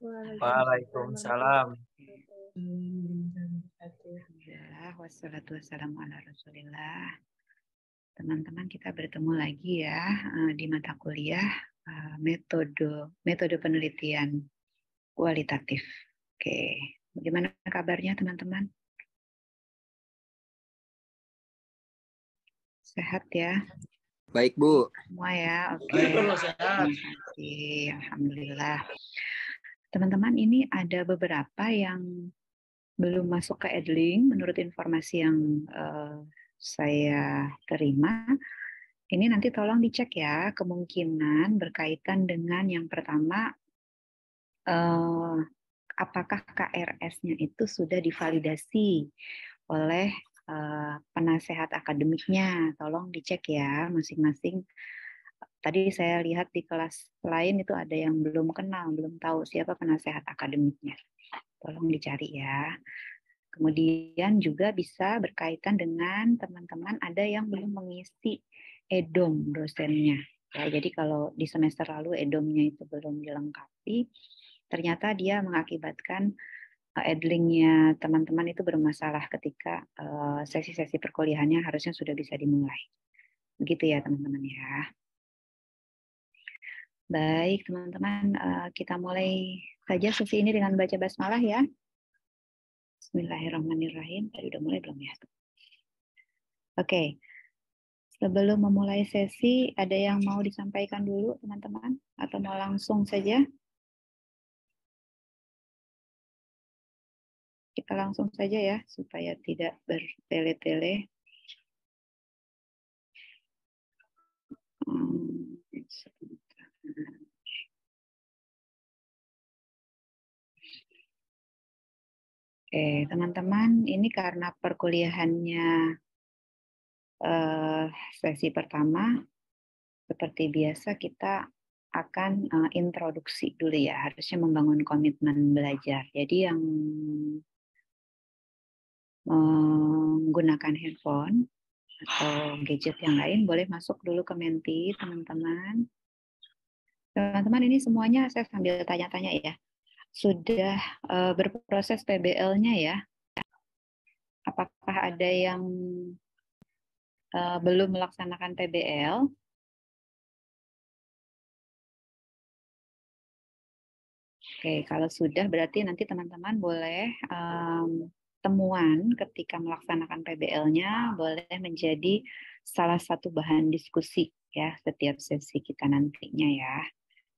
Waalaikumsalam. Alhamdulillah, wassalatu wassalamu ala rasulillah. Teman-teman, kita bertemu lagi ya di mata kuliah metode penelitian kualitatif. Oke, bagaimana kabarnya teman-teman? Sehat ya? Baik, Bu. Semua ya, oke. Terima kasih, alhamdulillah. Teman-teman, ini ada beberapa yang belum masuk ke Edling menurut informasi yang saya terima. Ini nanti tolong dicek ya, kemungkinan berkaitan dengan yang pertama, apakah KRS-nya itu sudah divalidasi oleh penasehat akademiknya. Tolong dicek ya masing-masing. Tadi saya lihat di kelas lain itu ada yang belum kenal, belum tahu siapa penasehat akademiknya. Tolong dicari ya. Kemudian juga bisa berkaitan dengan teman-teman ada yang belum mengisi EDOM dosennya. Ya, jadi kalau di semester lalu EDOM-nya itu belum dilengkapi, ternyata dia mengakibatkan edlingnya teman-teman itu bermasalah ketika sesi-sesi perkuliahannya harusnya sudah bisa dimulai. Begitu ya teman-teman ya. Baik teman-teman, kita mulai saja sesi ini dengan baca basmalah ya. Bismillahirrahmanirrahim. Tadi udah mulai belum ya? Oke. Sebelum memulai sesi, ada yang mau disampaikan dulu teman-teman? Atau mau langsung saja? Kita langsung saja ya, supaya tidak bertele-tele. Oke, teman-teman, ini karena perkuliahannya sesi pertama, seperti biasa kita akan introduksi dulu ya, harusnya membangun komitmen belajar. Jadi yang menggunakan handphone atau gadget yang lain boleh masuk dulu ke Menti, teman-teman. Teman-teman ini semuanya saya sambil tanya-tanya ya. Sudah berproses PBL-nya ya? Apakah ada yang belum melaksanakan PBL? Oke, kalau sudah berarti nanti teman-teman boleh temuan ketika melaksanakan PBL-nya boleh menjadi salah satu bahan diskusi ya setiap sesi kita nantinya ya.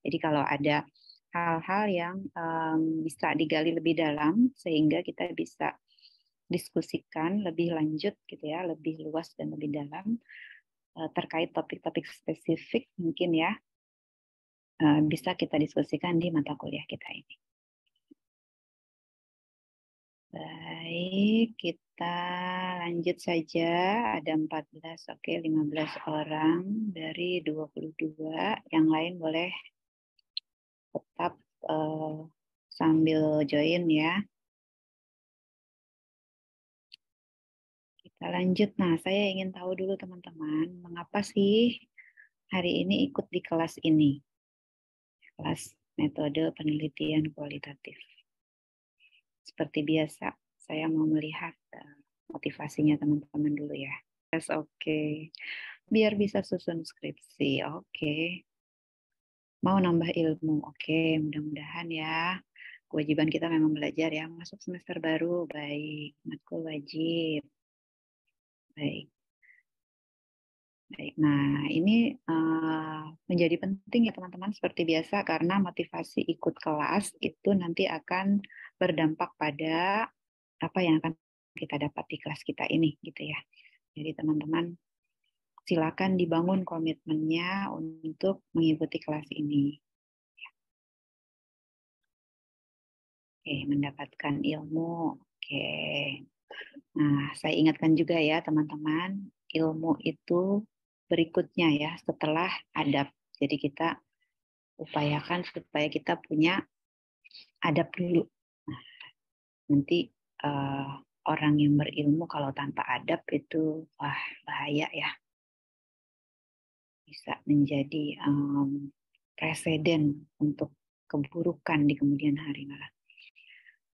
Jadi kalau ada hal-hal yang bisa digali lebih dalam sehingga kita bisa diskusikan lebih lanjut gitu ya, lebih luas dan lebih dalam terkait topik-topik spesifik mungkin ya bisa kita diskusikan di mata kuliah kita ini. Baik, kita lanjut saja. Ada 14, oke, 15 orang dari 22. Yang lain boleh tetap sambil join ya. Kita lanjut. Nah, saya ingin tahu dulu teman-teman, mengapa sih hari ini ikut di kelas ini? Kelas metode penelitian kualitatif. Seperti biasa, saya mau melihat motivasinya teman-teman dulu ya. Yes, oke. Biar bisa susun skripsi, oke. Mau nambah ilmu, oke. Mudah-mudahan ya. Kewajiban kita memang belajar ya. Masuk semester baru, baik. Matkul wajib. Baik. Baik, nah ini menjadi penting ya teman-teman seperti biasa karena motivasi ikut kelas itu nanti akan berdampak pada apa yang akan kita dapat di kelas kita ini gitu ya. Jadi teman-teman silakan dibangun komitmennya untuk mengikuti kelas ini. Oke, mendapatkan ilmu. Oke. Nah, saya ingatkan juga ya teman-teman, ilmu itu berikutnya ya setelah adab. Jadi kita upayakan supaya kita punya adab dulu. Nah, nanti orang yang berilmu kalau tanpa adab itu wah bahaya ya. Bisa menjadi presiden untuk keburukan di kemudian hari malah.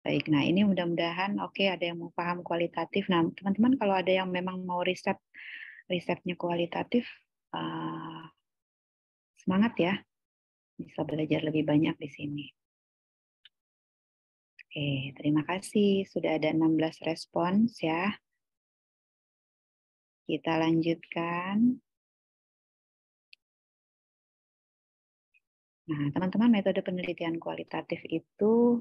Baik, nah ini mudah-mudahan oke, ada yang mau paham kualitatif. Nah, teman-teman kalau ada yang memang mau risetnya kualitatif, semangat ya, bisa belajar lebih banyak di sini. Oke, terima kasih. Sudah ada 16 respons ya. Kita lanjutkan. Nah, teman-teman, metode penelitian kualitatif itu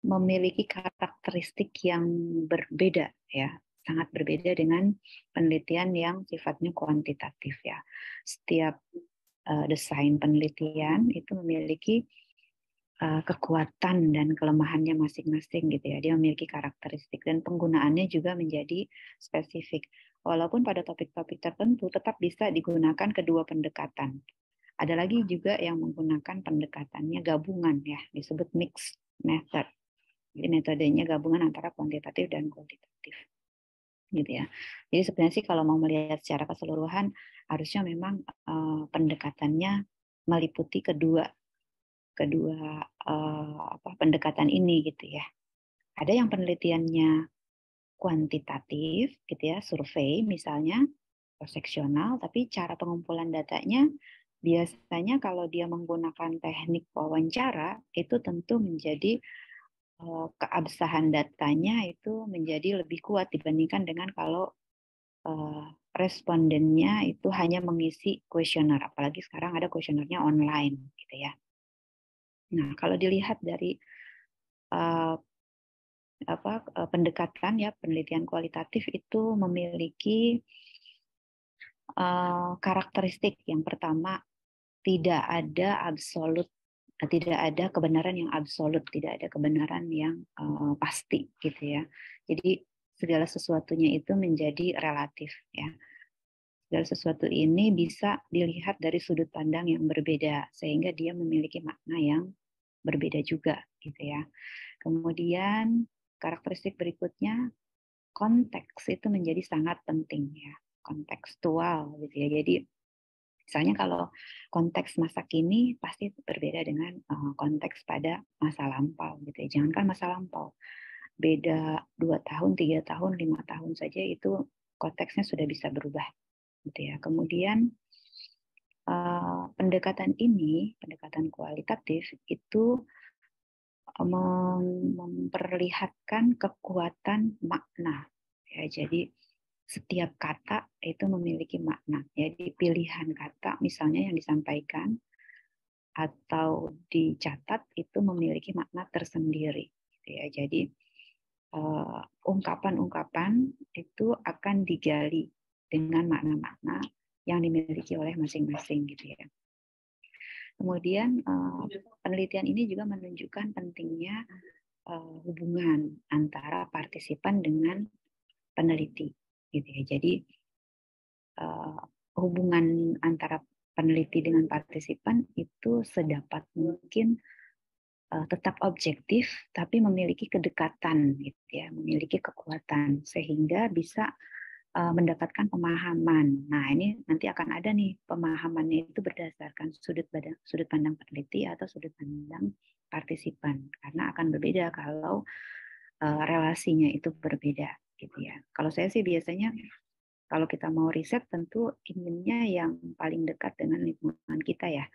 memiliki karakteristik yang berbeda ya, sangat berbeda dengan penelitian yang sifatnya kuantitatif ya. Setiap desain penelitian itu memiliki kekuatan dan kelemahannya masing-masing gitu ya. Dia memiliki karakteristik dan penggunaannya juga menjadi spesifik. Walaupun pada topik-topik tertentu tetap bisa digunakan kedua pendekatan. Ada lagi juga yang menggunakan pendekatannya gabungan ya, disebut mixed method. Jadi metodenya gabungan antara kuantitatif dan kualitatif. Gitu ya. Jadi sebenarnya sih kalau mau melihat secara keseluruhan harusnya memang pendekatannya meliputi kedua pendekatan ini gitu ya. Ada yang penelitiannya kuantitatif gitu ya, survei misalnya, seksional, tapi cara pengumpulan datanya biasanya kalau dia menggunakan teknik wawancara itu tentu menjadi keabsahan datanya itu menjadi lebih kuat dibandingkan dengan kalau respondennya itu hanya mengisi kuesioner, apalagi sekarang ada kuesionernya online gitu ya. Nah, kalau dilihat dari pendekatan ya penelitian kualitatif itu memiliki karakteristik yang pertama tidak ada absolut, tidak ada kebenaran yang absolut, tidak ada kebenaran yang pasti gitu ya. Jadi segala sesuatunya itu menjadi relatif ya. Segala sesuatu ini bisa dilihat dari sudut pandang yang berbeda sehingga dia memiliki makna yang berbeda juga gitu ya. Kemudian karakteristik berikutnya konteks itu menjadi sangat penting ya, kontekstual gitu ya. Jadi misalnya kalau konteks masa kini pasti berbeda dengan konteks pada masa lampau gitu ya. Jangankan masa lampau, beda 2 tahun, 3 tahun, 5 tahun saja itu konteksnya sudah bisa berubah gitu ya. Kemudian pendekatan ini, pendekatan kualitatif itu memperlihatkan kekuatan makna. Ya, jadi setiap kata itu memiliki makna. Jadi pilihan kata misalnya yang disampaikan atau dicatat itu memiliki makna tersendiri. Ya, jadi ungkapan-ungkapan itu akan digali dengan makna-makna yang dimiliki oleh masing-masing gitu ya. Kemudian penelitian ini juga menunjukkan pentingnya hubungan antara partisipan dengan peneliti, gitu ya. Jadi hubungan antara peneliti dengan partisipan itu sedapat mungkin tetap objektif, tapi memiliki kedekatan, gitu ya, memiliki kekuatan sehingga bisa mendapatkan pemahaman. Nah, ini nanti akan ada nih pemahamannya itu berdasarkan sudut pandang peneliti atau sudut pandang partisipan. Karena akan berbeda kalau relasinya itu berbeda gitu ya. Kalau saya sih biasanya kalau kita mau riset tentu inginnya yang paling dekat dengan lingkungan kita ya.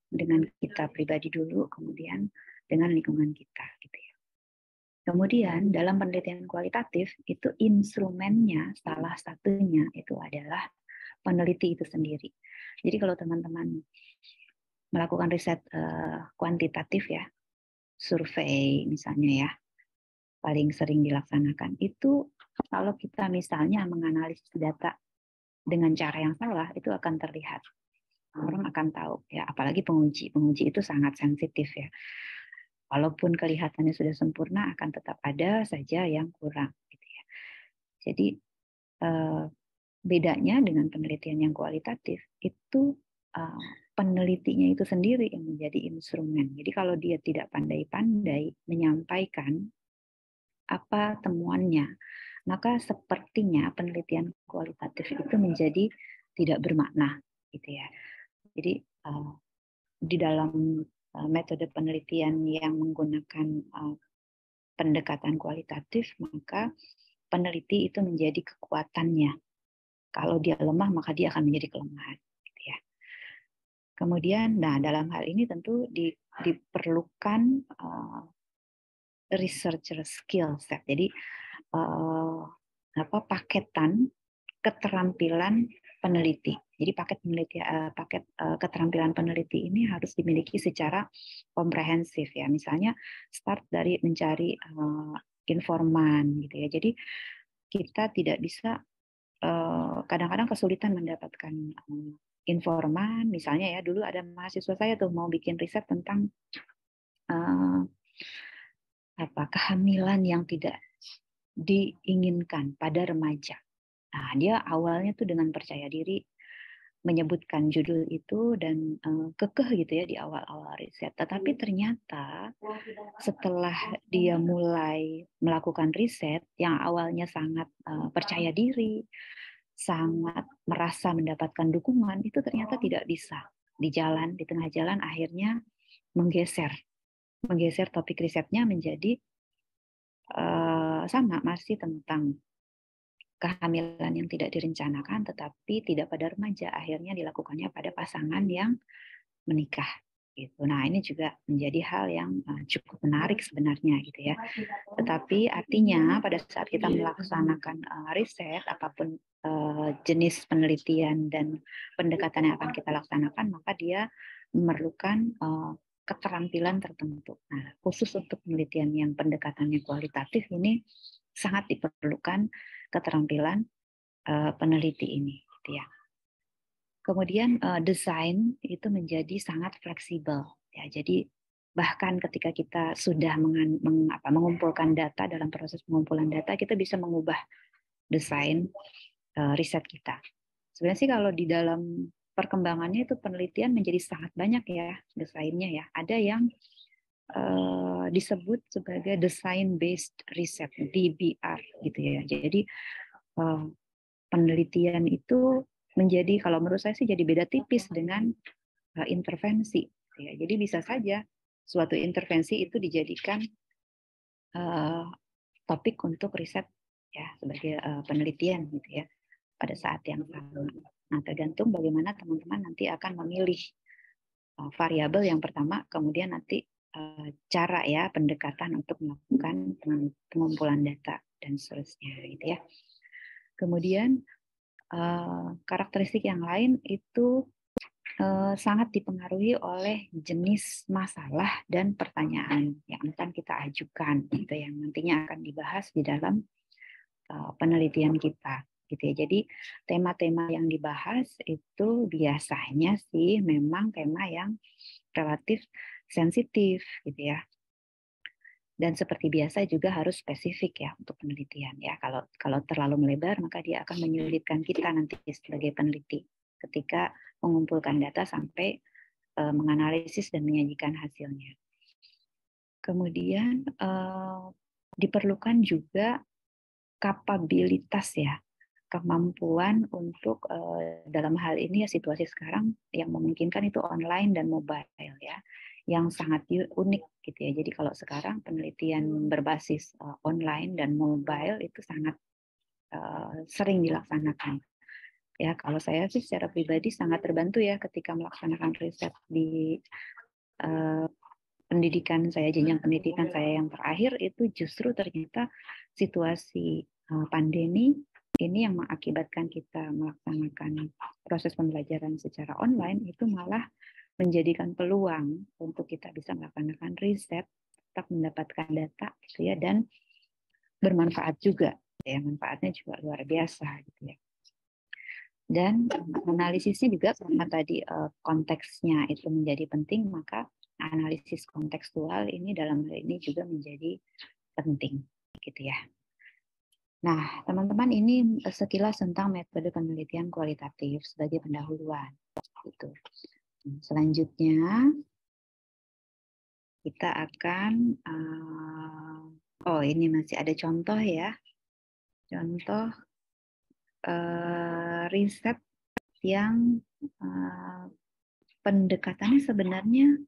Dengan kita pribadi dulu, kemudian dengan lingkungan kita gitu ya. Kemudian dalam penelitian kualitatif itu instrumennya salah satunya itu adalah peneliti itu sendiri. Jadi kalau teman-teman melakukan riset kuantitatif ya, survei misalnya ya, paling sering dilaksanakan itu kalau kita misalnya menganalisis data dengan cara yang salah itu akan terlihat. Orang akan tahu ya, apalagi penguji itu sangat sensitif ya. Walaupun kelihatannya sudah sempurna, akan tetap ada saja yang kurang. Gitu ya. Jadi bedanya dengan penelitian yang kualitatif itu penelitinya itu sendiri yang menjadi instrumen. Jadi kalau dia tidak pandai-pandai menyampaikan apa temuannya, maka sepertinya penelitian kualitatif itu menjadi tidak bermakna, gitu ya. Jadi di dalam metode penelitian yang menggunakan pendekatan kualitatif, maka peneliti itu menjadi kekuatannya. Kalau dia lemah, maka dia akan menjadi kelemahan. Gitu ya. Kemudian, nah dalam hal ini tentu diperlukan researcher skill set. Jadi paketan keterampilan peneliti. Jadi paket keterampilan peneliti ini harus dimiliki secara komprehensif ya. Misalnya start dari mencari informan gitu ya. Jadi kita tidak bisa kadang-kadang kesulitan mendapatkan informan. Misalnya ya dulu ada mahasiswa saya tuh mau bikin riset tentang kehamilan yang tidak diinginkan pada remaja. Nah, dia awalnya tuh dengan percaya diri menyebutkan judul itu dan kekeh gitu ya di awal-awal riset. Tetapi ternyata setelah dia mulai melakukan riset yang awalnya sangat percaya diri, sangat merasa mendapatkan dukungan, itu ternyata tidak bisa. Di tengah jalan akhirnya menggeser topik risetnya menjadi sama, masih tentang kehamilan yang tidak direncanakan, tetapi tidak pada remaja. Akhirnya dilakukannya pada pasangan yang menikah. Gitu. Nah, ini juga menjadi hal yang cukup menarik sebenarnya, gitu ya. Tetapi artinya pada saat kita melaksanakan riset, apapun jenis penelitian dan pendekatan yang akan kita laksanakan, maka dia memerlukan keterampilan tertentu. Nah, khusus untuk penelitian yang pendekatannya kualitatif ini sangat diperlukan keterampilan peneliti ini, gitu ya. Kemudian desain itu menjadi sangat fleksibel, ya. Jadi bahkan ketika kita sudah mengumpulkan data, dalam proses pengumpulan data kita bisa mengubah desain riset kita. Sebenarnya sih kalau di dalam perkembangannya itu penelitian menjadi sangat banyak ya desainnya ya. Ada yang disebut sebagai design based research, DBR gitu ya. Jadi penelitian itu menjadi, kalau menurut saya sih jadi beda tipis dengan intervensi. Ya, jadi bisa saja suatu intervensi itu dijadikan topik untuk riset ya sebagai penelitian gitu ya pada saat yang sama. Nah, tergantung bagaimana teman-teman nanti akan memilih variabel yang pertama, kemudian nanti cara ya pendekatan untuk melakukan pengumpulan data dan seterusnya gitu ya. Kemudian karakteristik yang lain itu sangat dipengaruhi oleh jenis masalah dan pertanyaan yang akan kita ajukan, gitu yang nantinya akan dibahas di dalam penelitian kita, gitu ya. Jadi tema-tema yang dibahas itu biasanya sih memang tema yang relatif sensitif, gitu ya. Dan seperti biasa juga harus spesifik ya untuk penelitian ya. Kalau terlalu melebar maka dia akan menyulitkan kita nanti sebagai peneliti ketika mengumpulkan data sampai menganalisis dan menyajikan hasilnya. Kemudian diperlukan juga kapabilitas ya, kemampuan untuk dalam hal ini ya situasi sekarang yang memungkinkan itu online dan mobile ya, yang sangat unik gitu ya. Jadi kalau sekarang penelitian berbasis online dan mobile itu sangat sering dilaksanakan. Ya, kalau saya sih secara pribadi sangat terbantu ya ketika melaksanakan riset di pendidikan saya, jenjang pendidikan saya yang terakhir itu justru ternyata situasi pandemi ini yang mengakibatkan kita melaksanakan proses pembelajaran secara online itu malah menjadikan peluang untuk kita bisa melaksanakan riset, tetap mendapatkan data gitu ya, dan bermanfaat juga ya, manfaatnya juga luar biasa gitu ya. Dan analisisnya juga karena tadi konteksnya itu menjadi penting, maka analisis kontekstual ini dalam hal ini juga menjadi penting gitu ya. Nah, teman-teman, ini sekilas tentang metode penelitian kualitatif sebagai pendahuluan gitu. Selanjutnya kita akan ini masih ada contoh ya. Contoh riset yang pendekatannya sebenarnya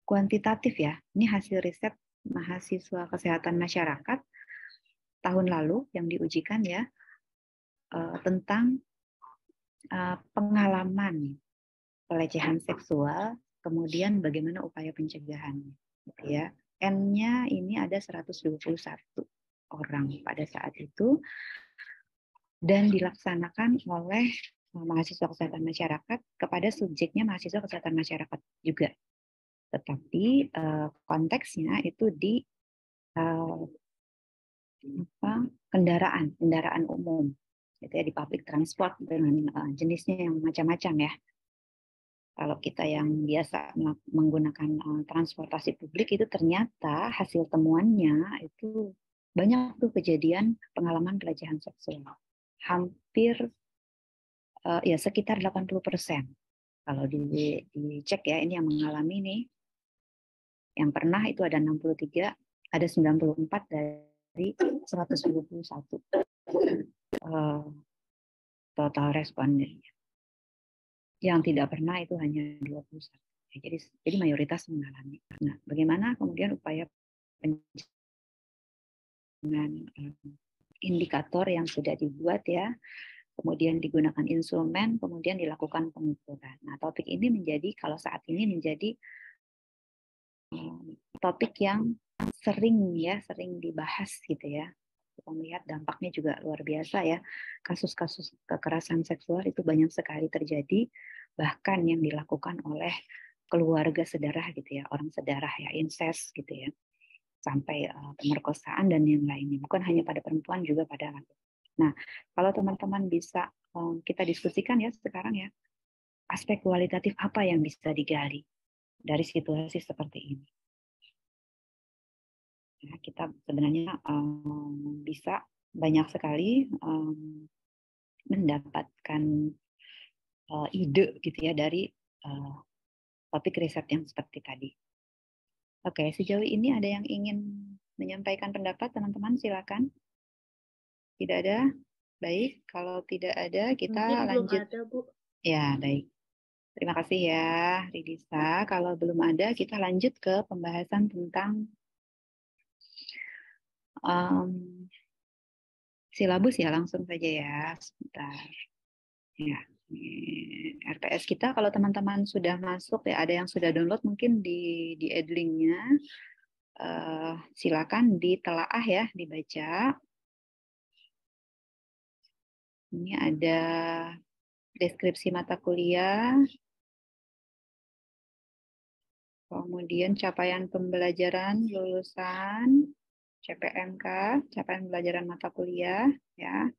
kuantitatif ya. Ini hasil riset mahasiswa kesehatan masyarakat tahun lalu yang diujikan ya, tentang pengalaman pelecehan seksual, kemudian bagaimana upaya pencegahannya. Gitu ya. N-nya ini ada 121 orang pada saat itu, dan dilaksanakan oleh mahasiswa kesehatan masyarakat kepada subjeknya mahasiswa kesehatan masyarakat juga. Tetapi konteksnya itu di kendaraan umum, gitu ya, di public transport dengan jenisnya yang macam-macam ya. Kalau kita yang biasa menggunakan transportasi publik itu ternyata hasil temuannya itu banyak tuh kejadian pengalaman pelecehan seksual. Hampir ya sekitar 80%. Kalau dicek ya, ini yang mengalami nih, yang pernah itu ada 63, ada 94 dari 121 total respondennya. Yang tidak pernah itu hanya 21. Jadi mayoritas mengalami. Nah, bagaimana kemudian upaya dengan indikator yang sudah dibuat ya, kemudian digunakan instrumen, kemudian dilakukan pengukuran. Nah, topik ini menjadi, kalau saat ini menjadi topik yang sering dibahas gitu ya. Kita melihat dampaknya juga luar biasa ya. Kasus-kasus kekerasan seksual itu banyak sekali terjadi, bahkan yang dilakukan oleh keluarga sedarah gitu ya, orang sedarah ya, incest gitu ya, sampai pemerkosaan dan yang lainnya. Bukan hanya pada perempuan, juga pada laki. Nah, kalau teman-teman bisa kita diskusikan ya sekarang ya, aspek kualitatif apa yang bisa digali dari situasi seperti ini. Ya, kita sebenarnya bisa banyak sekali mendapatkan ide gitu ya dari topik riset yang seperti tadi. Oke, sejauh ini ada yang ingin menyampaikan pendapat, teman-teman silakan. Tidak ada? Baik, kalau tidak ada kita Mungkin lanjut. belum ada, Bu. Ya, baik. Terima kasih ya, Ridisa. Kalau belum ada, kita lanjut ke pembahasan tentang silabus ya, langsung saja ya. Sebentar. Ya, RPS kita kalau teman-teman sudah masuk ya, ada yang sudah download mungkin di Edlink-nya, silakan ditelaah ya, dibaca. Ini ada deskripsi mata kuliah, kemudian capaian pembelajaran lulusan CPMK, capaian pembelajaran mata kuliah ya.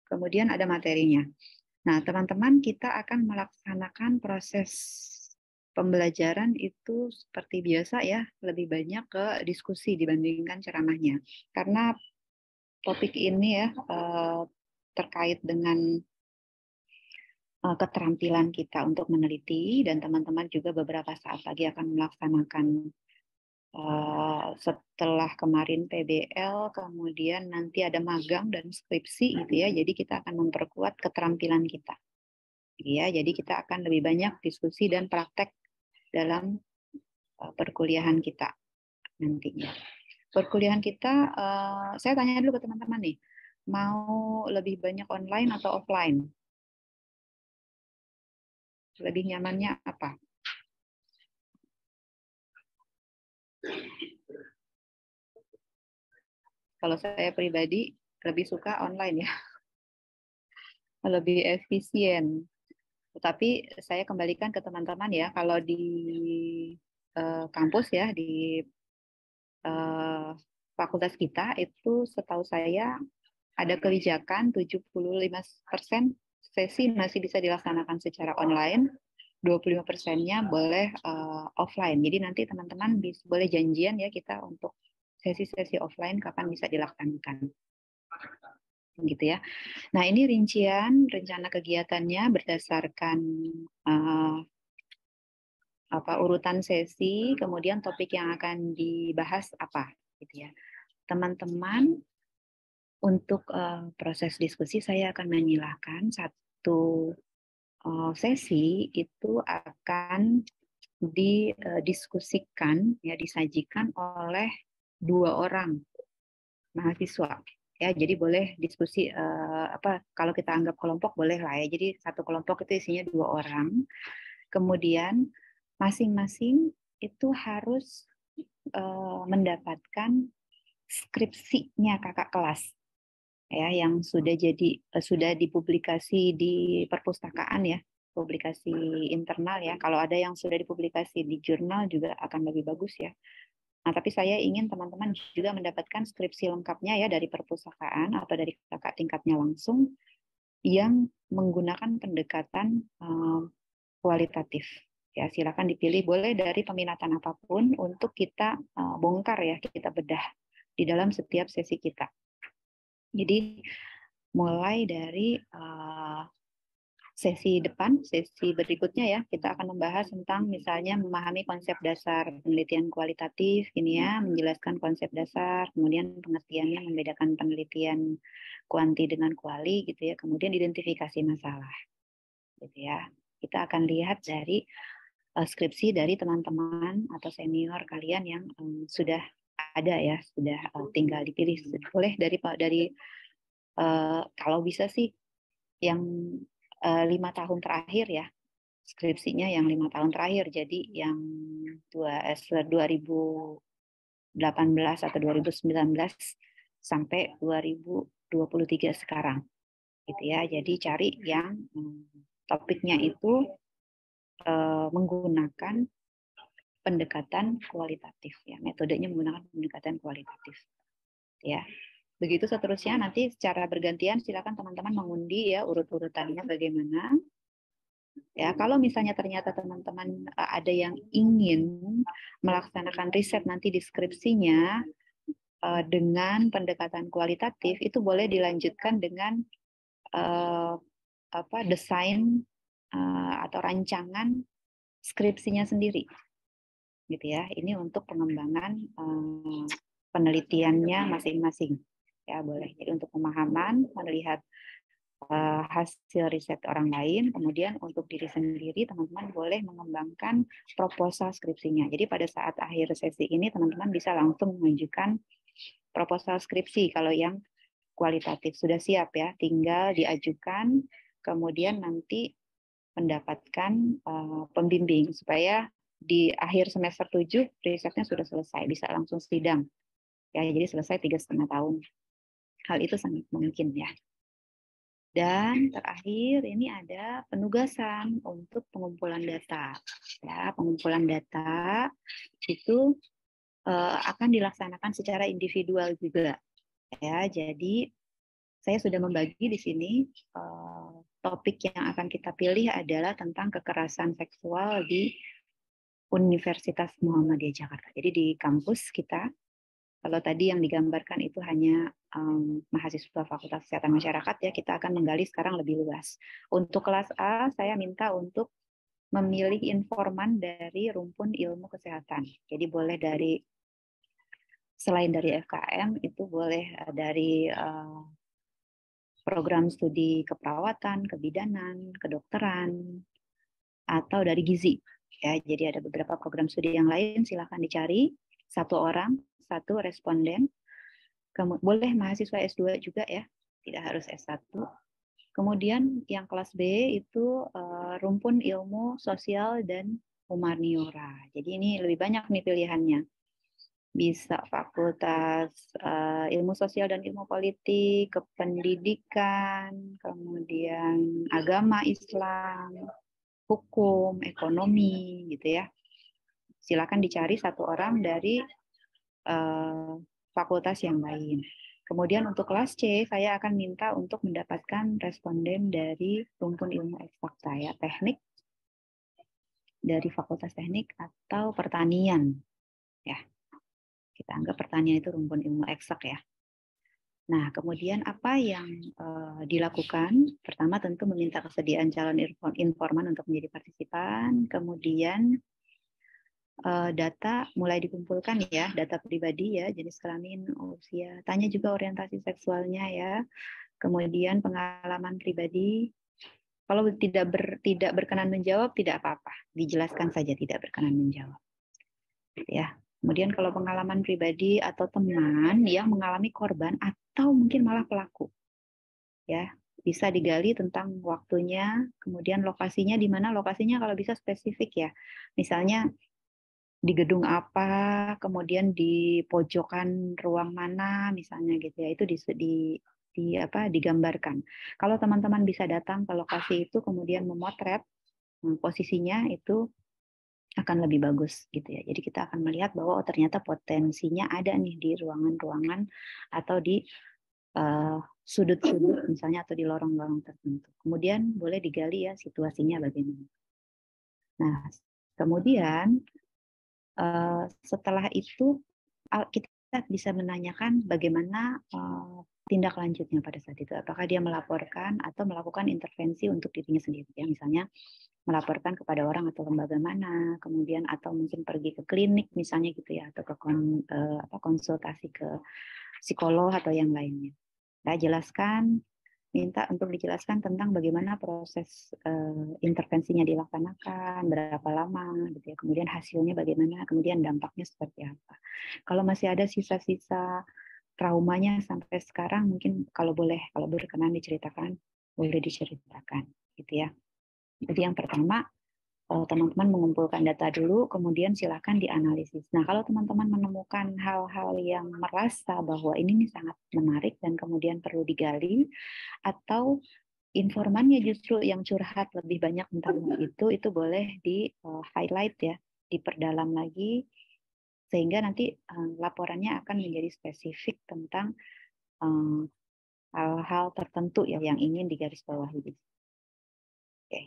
Kemudian ada materinya. Nah, teman-teman, kita akan melaksanakan proses pembelajaran itu seperti biasa ya, lebih banyak ke diskusi dibandingkan ceramahnya. Karena topik ini ya terkait dengan keterampilan kita untuk meneliti, dan teman-teman juga beberapa saat lagi akan melaksanakan setelah kemarin PBL, kemudian nanti ada magang dan skripsi gitu ya. Jadi kita akan memperkuat keterampilan kita. Ya, jadi kita akan lebih banyak diskusi dan praktek dalam perkuliahan kita nantinya. Perkuliahan kita, saya tanya dulu ke teman-teman nih, mau lebih banyak online atau offline? Lebih nyamannya apa? Kalau saya pribadi lebih suka online ya, lebih efisien. Tetapi saya kembalikan ke teman-teman ya, kalau di kampus ya, di fakultas kita itu setahu saya ada kebijakan 75% sesi masih bisa dilaksanakan secara online, 25%-nya boleh offline. Jadi nanti teman-teman boleh janjian ya kita untuk sesi-sesi offline kapan bisa dilaksanakan. Gitu ya. Nah, ini rincian rencana kegiatannya berdasarkan urutan sesi, kemudian topik yang akan dibahas apa gitu ya. Teman-teman, untuk proses diskusi saya akan menyilahkan satu sesi itu akan didiskusikan, ya disajikan oleh 2 orang mahasiswa. Ya, jadi boleh diskusi kalau kita anggap kelompok boleh lah ya. Jadi satu kelompok itu isinya 2 orang. Kemudian masing-masing itu harus mendapatkan skripsinya kakak kelas ya yang sudah dipublikasi di perpustakaan ya, publikasi internal ya. Kalau ada yang sudah dipublikasi di jurnal juga akan lebih bagus ya. Nah, tapi saya ingin teman-teman juga mendapatkan skripsi lengkapnya ya dari perpustakaan atau dari kakak tingkatnya langsung yang menggunakan pendekatan kualitatif. Ya, silakan dipilih, boleh dari peminatan apapun untuk kita bongkar ya, kita bedah di dalam setiap sesi kita. Jadi mulai dari sesi depan, sesi berikutnya ya, kita akan membahas tentang misalnya memahami konsep dasar penelitian kualitatif, ini ya, menjelaskan konsep dasar, kemudian pengertiannya membedakan penelitian kuanti dengan kuali gitu ya, kemudian identifikasi masalah, gitu ya. Kita akan lihat dari skripsi dari teman-teman atau senior kalian yang sudah ada ya, sudah tinggal dipilih. Boleh dari kalau bisa sih yang 5 tahun terakhir ya, skripsinya yang 5 tahun terakhir, jadi yang 2018 atau 2019 sampai 2023 sekarang gitu ya. Jadi cari yang topiknya itu menggunakan pendekatan kualitatif ya, metodenya menggunakan pendekatan kualitatif ya. Begitu seterusnya, nanti secara bergantian silakan teman-teman mengundi ya urut-urutannya bagaimana. Ya, kalau misalnya ternyata teman-teman ada yang ingin melaksanakan riset nanti deskripsinya dengan pendekatan kualitatif, itu boleh dilanjutkan dengan desain atau rancangan skripsinya sendiri, gitu ya. Ini untuk pengembangan penelitiannya masing-masing. Ya, boleh. Jadi untuk pemahaman, melihat hasil riset orang lain, kemudian untuk diri sendiri, teman-teman boleh mengembangkan proposal skripsinya. Jadi pada saat akhir sesi ini, teman-teman bisa langsung mengajukan proposal skripsi. Kalau yang kualitatif sudah siap ya, tinggal diajukan, kemudian nanti mendapatkan pembimbing supaya di akhir semester 7 risetnya sudah selesai, bisa langsung sidang. Ya, jadi selesai 3,5 tahun. Hal itu sangat mungkin ya. Dan terakhir ini ada penugasan untuk pengumpulan data. Ya, pengumpulan data itu akan dilaksanakan secara individual juga. Ya, jadi saya sudah membagi di sini topik yang akan kita pilih adalah tentang kekerasan seksual di Universitas Muhammadiyah Jakarta. Jadi di kampus kita. Kalau tadi yang digambarkan itu hanya mahasiswa Fakultas Kesehatan Masyarakat, ya kita akan menggali sekarang lebih luas. Untuk kelas A, saya minta untuk memilih informan dari rumpun ilmu kesehatan. Jadi boleh dari, selain dari FKM, itu boleh dari program studi keperawatan, kebidanan, kedokteran, atau dari gizi. Ya, jadi ada beberapa program studi yang lain, silakan dicari. 1 orang, 1 responden. Boleh mahasiswa S2 juga ya, tidak harus S1. Kemudian yang kelas B itu rumpun ilmu sosial dan humaniora. Jadi ini lebih banyak nih pilihannya. Bisa fakultas ilmu sosial dan ilmu politik, kependidikan, kemudian agama Islam, hukum, ekonomi, gitu ya. Silakan dicari 1 orang dari fakultas yang lain. Kemudian untuk kelas C, saya akan minta untuk mendapatkan responden dari rumpun ilmu eksakta ya, teknik, dari fakultas teknik atau pertanian. Ya, kita anggap pertanian itu rumpun ilmu eksak ya. Nah, kemudian apa yang dilakukan? Pertama tentu meminta kesediaan calon informan untuk menjadi partisipan, kemudian data mulai dikumpulkan ya, data pribadi ya, jenis kelamin, usia, tanya juga orientasi seksualnya ya, kemudian pengalaman pribadi, Kalau tidak berkenan menjawab tidak apa-apa, dijelaskan saja tidak berkenan menjawab. Ya. Kemudian kalau pengalaman pribadi atau teman yang mengalami korban atau mungkin malah pelaku, ya bisa digali tentang waktunya, kemudian lokasinya di mana, lokasinya kalau bisa spesifik ya, misalnya di gedung apa, kemudian di pojokan ruang mana, misalnya gitu ya, itu digambarkan. Kalau teman-teman bisa datang ke lokasi itu kemudian memotret posisinya, itu akan lebih bagus gitu ya. Jadi kita akan melihat bahwa ternyata potensinya ada nih di ruangan-ruangan atau di sudut-sudut misalnya atau di lorong-lorong tertentu. Kemudian boleh digali ya situasinya bagaimana. Nah, kemudian setelah itu kita bisa menanyakan bagaimana tindak lanjutnya pada saat itu. Apakah dia melaporkan atau melakukan intervensi untuk dirinya sendiri. Ya, misalnya melaporkan kepada orang atau lembaga mana, kemudian atau mungkin pergi ke klinik misalnya gitu ya, atau ke konsultasi ke psikolog atau yang lainnya. Saya jelaskan, minta untuk dijelaskan tentang bagaimana proses intervensinya dilaksanakan, berapa lama, gitu ya. Kemudian hasilnya bagaimana, kemudian dampaknya seperti apa. Kalau masih ada sisa-sisa traumanya sampai sekarang, mungkin kalau berkenan diceritakan, boleh diceritakan, gitu ya. Jadi yang pertama, teman-teman mengumpulkan data dulu, kemudian silakan dianalisis. Nah, kalau teman-teman menemukan hal-hal yang merasa bahwa ini nih sangat menarik dan kemudian perlu digali, atau informannya justru yang curhat lebih banyak tentang itu boleh di highlight ya, diperdalam lagi, sehingga nanti laporannya akan menjadi spesifik tentang hal-hal tertentu ya yang ingin digarisbawahi. Oke.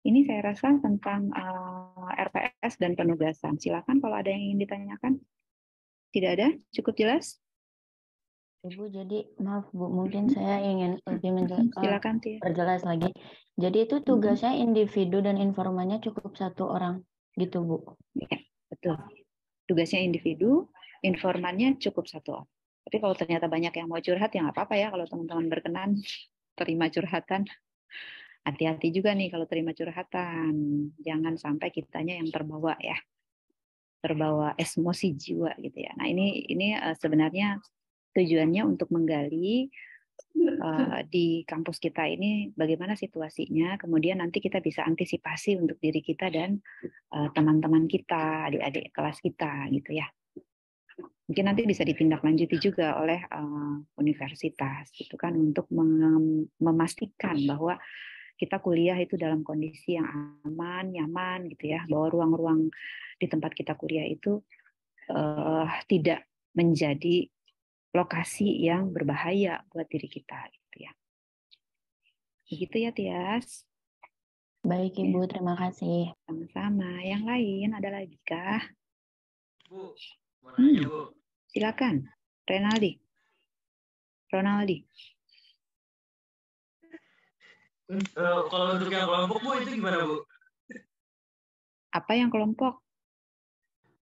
Ini saya rasa tentang RPS dan penugasan. Silakan kalau ada yang ingin ditanyakan. Tidak ada? Cukup jelas? Ibu, jadi maaf Bu, mungkin saya ingin lebih Silakan, Tia. perjelas lagi. Jadi itu tugasnya individu dan informannya cukup satu orang, gitu Bu? Ya, betul. Tugasnya individu, informannya cukup satu orang. Tapi kalau ternyata banyak yang mau curhat, ya nggak apa-apa ya kalau teman-teman berkenan terima curhatan. Hati-hati juga nih kalau terima curhatan. Jangan sampai kitanya yang terbawa ya. Terbawa emosi jiwa gitu ya. Nah, ini sebenarnya tujuannya untuk menggali di kampus kita ini bagaimana situasinya, kemudian nanti kita bisa antisipasi untuk diri kita dan teman-teman kita, adik-adik kelas kita gitu ya. Mungkin nanti bisa ditindaklanjuti juga oleh universitas gitu kan untuk memastikan bahwa kita kuliah itu dalam kondisi yang aman, nyaman gitu ya, bahwa ruang-ruang di tempat kita kuliah itu tidak menjadi lokasi yang berbahaya buat diri kita gitu ya. Begitu ya, Tias. Baik Ibu, terima kasih. Sama-sama. Yang lain ada lagi kah? Bu, mau nanya Bu. Silakan, Ronaldi. Kalau untuk yang kelompok Bu itu gimana Bu? Apa yang kelompok?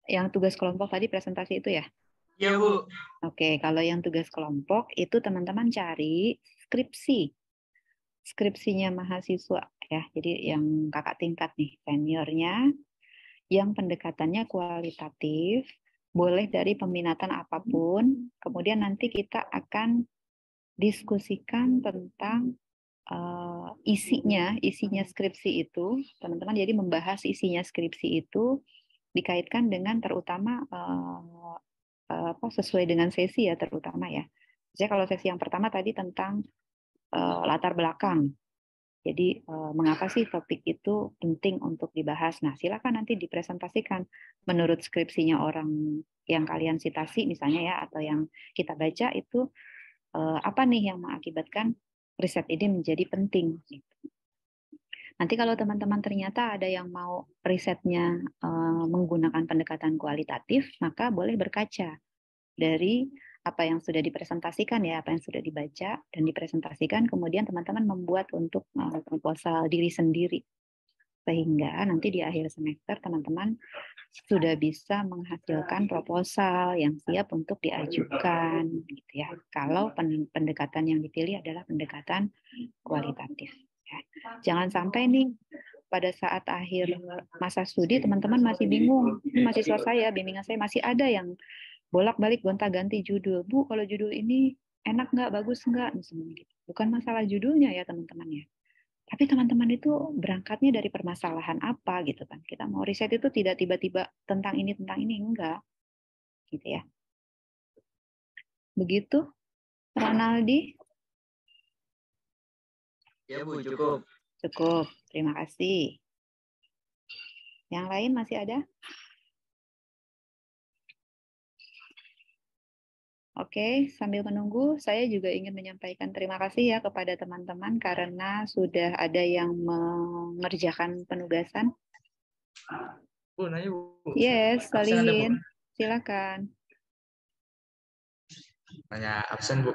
Yang tugas kelompok tadi presentasi itu ya? Iya Bu. Oke, kalau yang tugas kelompok itu teman-teman cari skripsinya mahasiswa ya. Jadi yang kakak tingkat nih, seniornya, yang pendekatannya kualitatif, boleh dari peminatan apapun. Kemudian nanti kita akan diskusikan tentang isinya skripsi itu, teman-teman. Jadi membahas isinya skripsi itu dikaitkan dengan terutama sesuai dengan sesi ya terutama ya. Jadi kalau sesi yang pertama tadi tentang latar belakang. Jadi mengapa sih topik itu penting untuk dibahas? Nah, silakan nanti dipresentasikan menurut skripsinya orang yang kalian citasi misalnya ya, atau yang kita baca itu apa nih yang mengakibatkan riset ini menjadi penting. Nanti kalau teman-teman ternyata ada yang mau risetnya menggunakan pendekatan kualitatif, maka boleh berkaca dari apa yang sudah dipresentasikan ya, apa yang sudah dibaca dan dipresentasikan, kemudian teman-teman membuat untuk proposal diri sendiri. Sehingga nanti di akhir semester teman-teman sudah bisa menghasilkan proposal yang siap untuk diajukan gitu ya. Kalau pendekatan yang dipilih adalah pendekatan kualitatif. Jangan sampai nih pada saat akhir masa studi teman-teman masih bingung. Ini mahasiswa saya, bimbingan saya masih ada yang bolak-balik gonta-ganti judul. Bu, kalau judul ini enak nggak, bagus nggak? Misalnya gitu. Bukan masalah judulnya ya teman-teman ya. Tapi teman-teman itu berangkatnya dari permasalahan apa gitu kan. Kita mau riset itu tidak tiba-tiba tentang ini, enggak. Gitu ya. Begitu, Ronaldi? Ya Bu, cukup. Cukup, terima kasih. Yang lain masih ada? Oke, sambil menunggu, saya juga ingin menyampaikan terima kasih ya kepada teman-teman karena sudah ada yang mengerjakan penugasan. Bu, nanya Bu. Yes, Absen ada, Bu? Salihin. Silakan. Nanya absen Bu.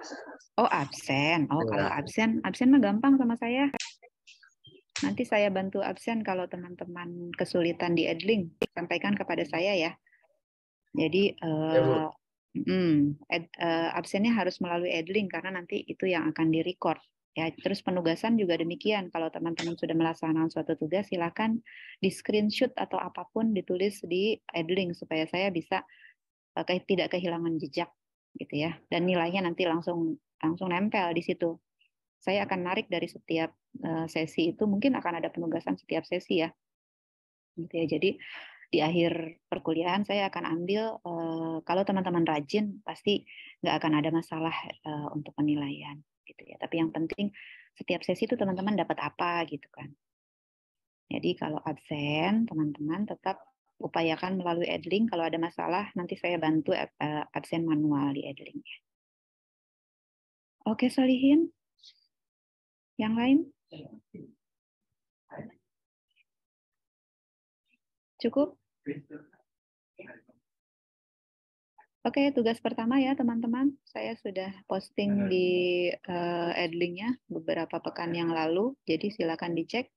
Oh, absen. Oh, Iya. kalau absen mah gampang sama saya. Nanti saya bantu absen kalau teman-teman kesulitan di Edling. Sampaikan kepada saya ya. Jadi, Ya, Bu. absennya harus melalui Edling karena nanti itu yang akan direcord. Ya, terus penugasan juga demikian. Kalau teman-teman sudah melaksanakan suatu tugas, silakan di screenshot atau apapun ditulis di Edling supaya saya bisa tidak kehilangan jejak, gitu ya. Dan nilainya nanti langsung nempel di situ. Saya akan narik dari setiap sesi itu, mungkin akan ada penugasan setiap sesi ya. Gitu ya. Jadi di akhir perkuliahan saya akan ambil kalau teman-teman rajin pasti nggak akan ada masalah untuk penilaian gitu ya. Tapi yang penting setiap sesi itu teman-teman dapat apa gitu kan. Jadi kalau absen teman-teman tetap upayakan melalui Edling. Kalau ada masalah nanti saya bantu absen manual di Edling. Oke, Solihin. Yang lain? Cukup? Oke, tugas pertama ya teman-teman. Saya sudah posting di Edling-nya beberapa pekan yang lalu. Jadi silakan dicek.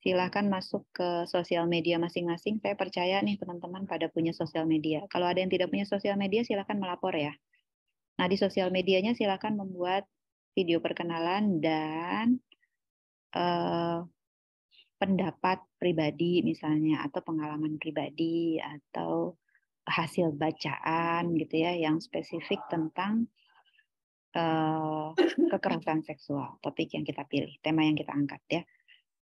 Silakan masuk ke sosial media masing-masing. Saya percaya nih teman-teman pada punya sosial media. Kalau ada yang tidak punya sosial media, silakan melapor ya. Nah, di sosial medianya silakan membuat video perkenalan dan pendapat pribadi misalnya, atau pengalaman pribadi, atau hasil bacaan gitu ya yang spesifik tentang kekerasan seksual, topik yang kita pilih, tema yang kita angkat ya.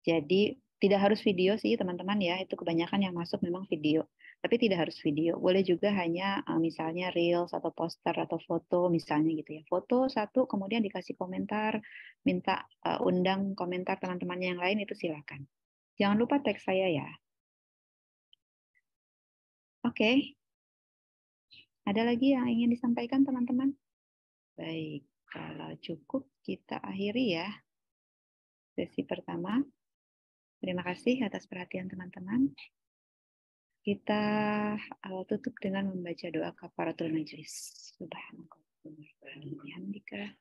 Jadi tidak harus video sih teman-teman ya, itu kebanyakan yang masuk memang video, tapi tidak harus video, boleh juga hanya misalnya reels atau poster atau foto misalnya gitu ya, foto satu kemudian dikasih komentar, minta undang komentar teman-temannya yang lain, itu silakan. Jangan lupa tag saya ya. Oke. Ada lagi yang ingin disampaikan teman-teman? Baik, kalau cukup kita akhiri ya sesi pertama. Terima kasih atas perhatian teman-teman. Kita tutup dengan membaca doa kafaratul majelis. Subhanakallahumma wa bihamdika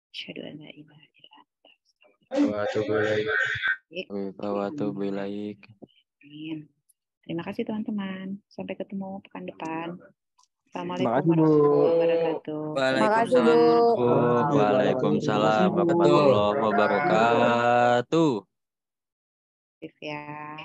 asyhadu an la ilaha illa anta astaghfiruka wa atubu ilaik. Terima kasih teman-teman. Sampai ketemu pekan depan. Assalamualaikum warahmatullahi wabarakatuh. Waalaikumsalam warahmatullahi wabarakatuh. Ya.